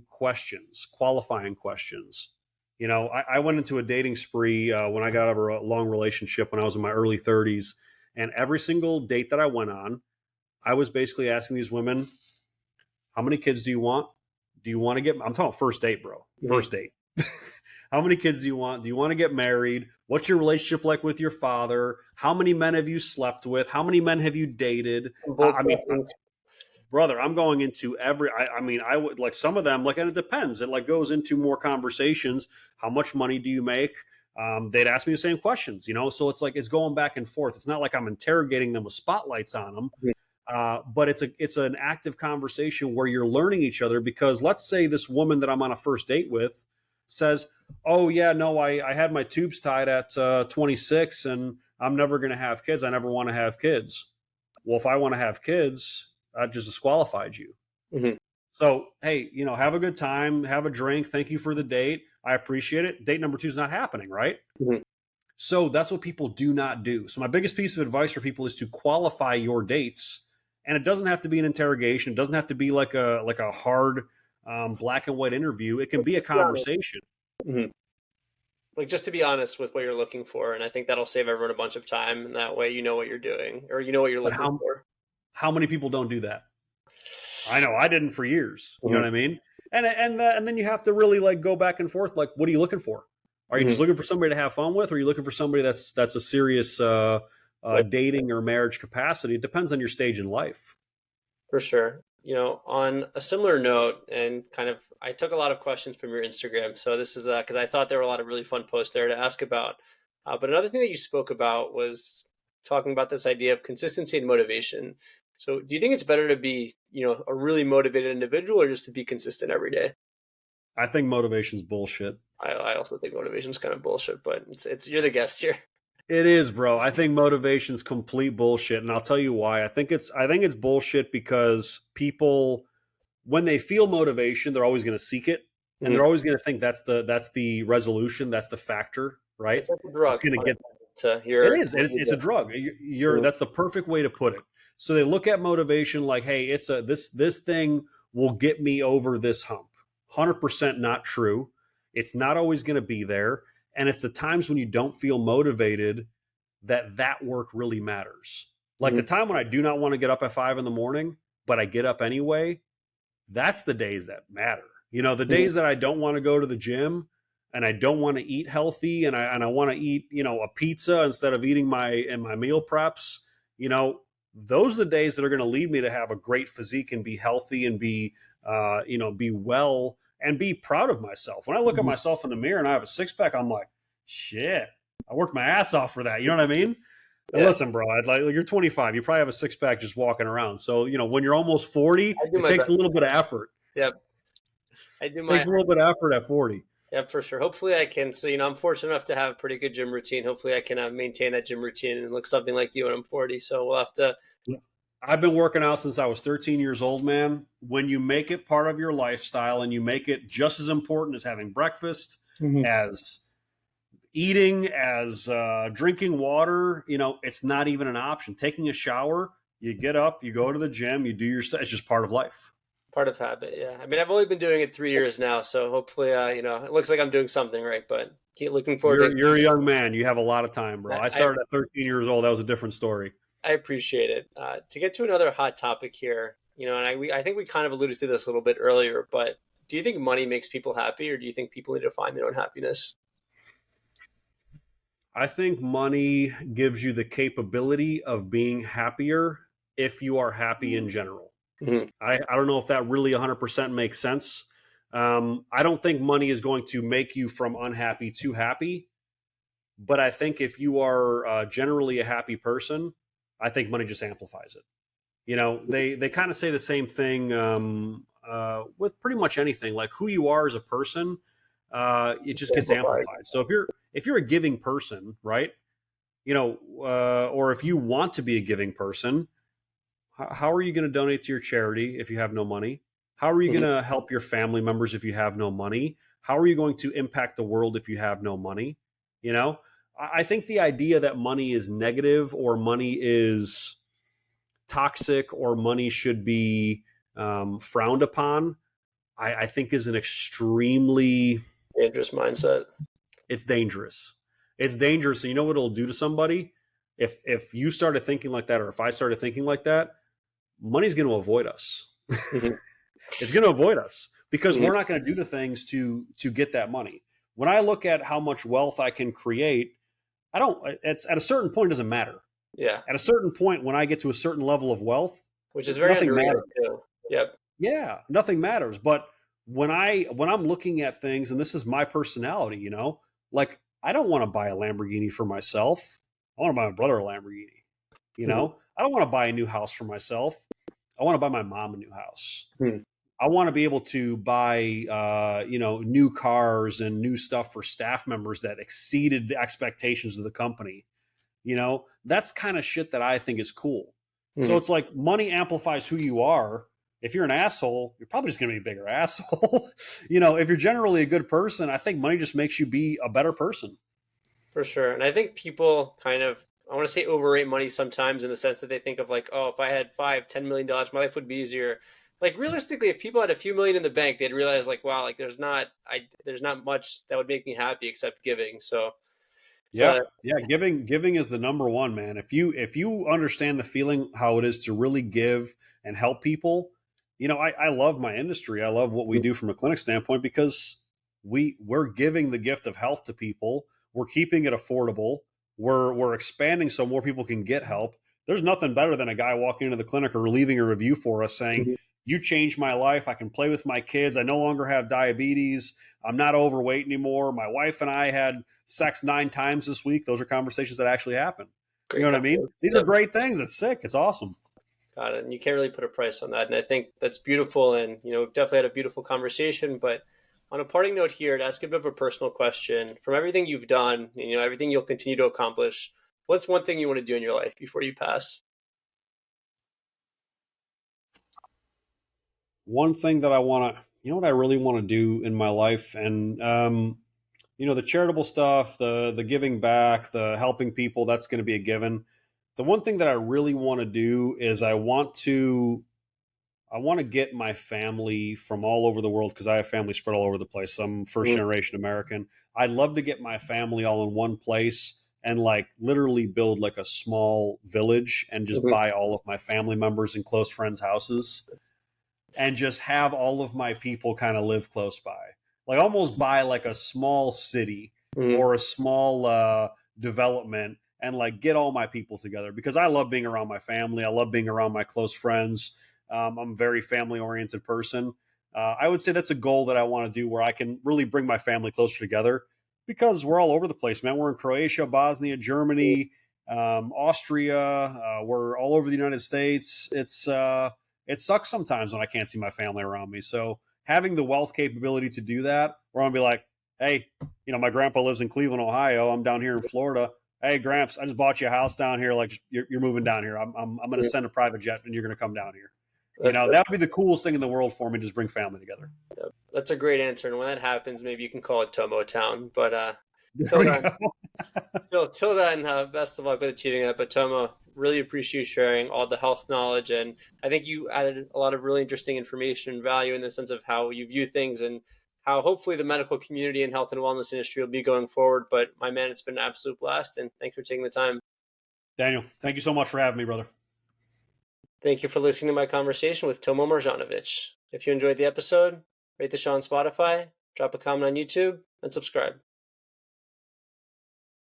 questions, qualifying questions. I went into a dating spree when I got over a long relationship when I was in my early 30s. And every single date that I went on, I was basically asking these women, how many kids do you want? Do you want to get, I'm talking first date, bro. Hmm. First date. How many kids do you want? Do you want to get married? What's your relationship like with your father? How many men have you slept with? How many men have you dated? Bold I mean, questions. brother, I'm going into every, I mean, I would like some of them, like, and it depends. It like goes into more conversations. How much money do you make? They'd ask me the same questions, so it's like, it's going back and forth. It's not like I'm interrogating them with spotlights on them. But it's an active conversation where you're learning each other because let's say this woman that I'm on a first date with says, oh yeah, no, I had my tubes tied at 26 and I'm never going to have kids. I never want to have kids. Well, if I want to have kids, I just disqualified you. Hmm. So, hey, have a good time, have a drink. Thank you for the date. I appreciate it. Date number two is not happening, right? Hmm. So that's what people do not do. So my biggest piece of advice for people is to qualify your dates, and it doesn't have to be an interrogation. It doesn't have to be like a hard black and white interview. It can be a Be honest. conversation. Hmm. Like, just to be honest with what you're looking for, and I think that'll save everyone a bunch of time. And that way, you know what you're doing, or you know what you're But looking how for. how many people don't do that? I know I didn't for years. You know Hmm. what I mean? And then you have to really like go back and forth. Like, what are you looking for? Are you Hmm. just looking for somebody to have fun with, or are you looking for somebody that's a serious Like, dating or marriage capacity? It depends on your stage in life. for sure. On a similar note, and kind of, I took a lot of questions from your Instagram. So this is because I thought there were a lot of really fun posts there to ask about. But another thing that you spoke about was talking about this idea of consistency and motivation. So do you think it's better to be, a really motivated individual, or just to be consistent every day? I think motivation's bullshit. I also think motivation is kind of bullshit, but it's you're the guest here. It is, bro. I think motivation's complete bullshit, and I'll tell you why. I think it's bullshit because people, when they feel motivation, they're always going to seek it, and Mhm. they're always going to think that's the resolution, that's the factor, right? It's like a That's drug, going to get. to It your is. It's a drug. Mhm. That's the perfect way to put it. So they look at motivation like, hey, this thing will get me over this hump. 100% not true. It's not always going to be there, and it's the times when you don't feel motivated that work really matters. Like the Mhm. time when I do not want to get up at 5 in the morning, but I get up anyway, that's the days that matter. The Mhm. days that I don't want to go to the gym and I don't want to eat healthy and I want to eat, a pizza instead of eating my meal preps, you know, those are the days that are going to lead me to have a great physique and be healthy and be well and be proud of myself. When I look at Mhm. myself in the mirror and I have a six pack, I'm like, shit, I worked my ass off for that. You know what I mean? And Yeah, listen, bro, you're 25. You probably have a six pack just walking around. So, when you're almost 40, I do it my takes best. a little bit of effort. Yep, I do my Takes a little bit of effort at 40. Yep, for sure. Hopefully, I can. So, I'm fortunate enough to have a pretty good gym routine. Hopefully, I can maintain that gym routine and look something like you when I'm 40. So we'll have to I've been working out since I was 13 years old, man. When you make it part of your lifestyle and you make it just as important as having breakfast, Mm-hmm. as eating, as drinking water, it's not even an option. Taking a shower, you get up, you go to the gym, you do your stuff. It's just part of life. Part of habit, yeah. I mean, I've only been doing it 3 years now, so hopefully, it looks like I'm doing something right. But keep looking forward to. You're a young man. You have a lot of time, bro. I, I I started at 13 years old. That was a different story. I appreciate it. To get to another hot topic here, and I think we kind of alluded to this a little bit earlier, but do you think money makes people happy, or do you think people need to find their own happiness? I think money gives you the capability of being happier if you are happy in general. Mm-hmm. I don't know if that really 100% makes sense. I don't think money is going to make you from unhappy to happy. But I think if you are generally a happy person, I think money just amplifies it. They kind of say the same thing with pretty much anything. Like who you are as a person, it just gets Simplified. amplified. So if you're a giving person, right? Or if you want to be a giving person, how are you going to donate to your charity if you have no money? How are you Mm-hmm. going to help your family members if you have no money? How are you going to impact the world if you have no money? You know, I think the idea that money is negative or money is toxic or money should be frowned upon, I think is an extremely, Dangerous mindset. it's dangerous. It's dangerous. And you know what it'll do to somebody? If you started thinking like that, or if I started thinking like that, money's going to avoid us. Mm-hmm. It's going to avoid us because Mm-hmm. we're not going to do the things to get that money. When I look at how much wealth I can create, I don't. It's at a certain point, it doesn't matter. Yeah, At a certain point, when I get to a certain level of wealth, which is very nothing underrated matters. too. Yep. Yeah, nothing matters. But when I'm looking at things, and this is my personality, like I don't want to buy a Lamborghini for myself. I want to buy my brother a Lamborghini. Mm-hmm. I don't want to buy a new house for myself. I want to buy my mom a new house. Mm-hmm. I want to be able to buy, new cars and new stuff for staff members that exceeded the expectations of the company. That's kind of shit that I think is cool. So Mm-hmm. it's like money amplifies who you are. If you're an asshole, you're probably just going to be a bigger asshole. If you're generally a good person, I think money just makes you be a better person. For sure. And I think people kind of, I want to say overrate money sometimes in the sense that they think of like, oh, if I had $5, $10 million, my life would be easier. Like realistically, if people had a few million in the bank, they'd realize like, wow, like there's not much that would make me happy except giving. So it's a, Yep. Yeah. Giving is the number one, man. If you understand the feeling how it is to really give and help people, I love my industry. I love what we do from a clinic standpoint because we're giving the gift of health to people. We're keeping it affordable. We're expanding so more people can get help. There's nothing better than a guy walking into the clinic or leaving a review for us saying, "You changed my life. I can play with my kids. I no longer have diabetes. I'm not overweight anymore. My wife and I had sex 9 times this week." Those are conversations that actually happen. You know great what I mean? concept. These are Yep. great things. It's sick. It's awesome. Got it. And you can't really put a price on that. And I think that's beautiful. And, we've definitely had a beautiful conversation. But on a parting note here, to ask a bit of a personal question, from everything you've done, everything you'll continue to accomplish, what's one thing you want to do in your life before you pass? One thing that I want to, what I really want to do in my life, and the charitable stuff, the giving back, the helping people, that's going to be a given. The one thing that I really want to do is I want to get my family from all over the world because I have family spread all over the place. I'm first Mm-hmm. generation American. I'd love to get my family all in one place and like literally build like a small village and just Mm-hmm. buy all of my family members and close friends' houses and just have all of my people kind of live close by. Like almost buy like a small city Mm-hmm. or a small development and like get all my people together because I love being around my family. I love being around my close friends. I'm a very family oriented person. I would say that's a goal that I want to do where I can really bring my family closer together because we're all over the place, man. We're in Croatia, Bosnia, Germany, Austria. We're all over the United States. It sucks sometimes when I can't see my family around me. So having the wealth capability to do that, where I'm gonna be like, hey, my grandpa lives in Cleveland, Ohio. I'm down here in Florida. Hey, Gramps, I just bought you a house down here. Like, you're moving down here. I'm going to send a private jet, and you're going to come down here. You That's know, that would be the coolest thing in the world for me. Just bring family together. that's a great answer. And when that happens, maybe you can call it Tomo Town. But There till we then, go. till then, best of luck with achieving that. But Tomo, really appreciate you sharing all the health knowledge, and I think you added a lot of really interesting information and value in the sense of how you view things and how hopefully the medical community and health and wellness industry will be going forward. But my man, it's been an absolute blast, and thanks for taking the time. Daniel, thank you so much for having me, brother. Thank you for listening to my conversation with Tomo Marjanovic. If you enjoyed the episode, rate the show on Spotify, drop a comment on YouTube, and subscribe.